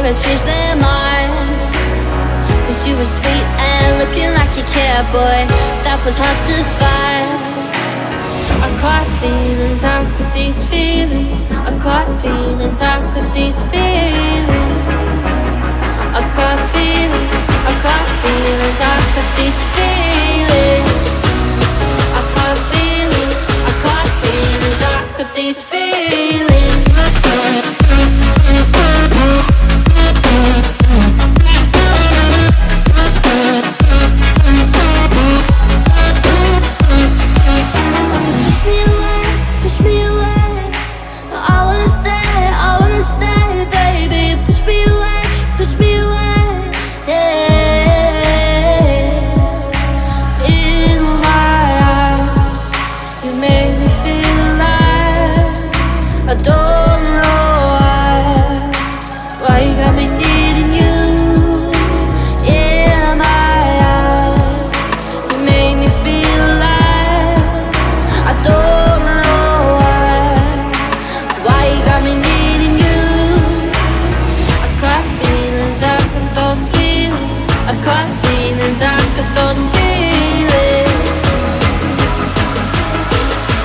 never change their mind. Cause you were sweet and looking like you cared, boy. That was hard to find. I caught feelings, how could these feelings? I caught feelings, how could these feelings? I caught feelings, I caught feelings, how could these feelings? I caught feelings, I caught feelings, how could these feelings? Push me away, I wanna stay, baby. Push me away, yeah. In my eyes, you make me feel alive. I don't know why you got me needing you. In my eyes, you make me feel alive. I don't know why you got me needing you. I caught feelings, I got those feelings. I caught feelings, I got those feelings.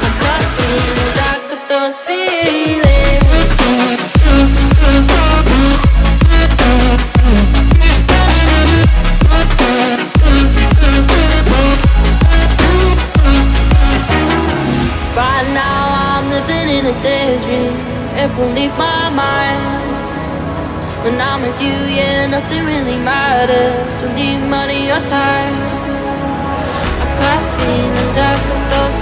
I caught feelings, I got those feelings. Right now I'm living in a daydream. It won't leave my mind. When I'm with you, yeah, nothing really matters. Don't need money or time. I got feelings, I got those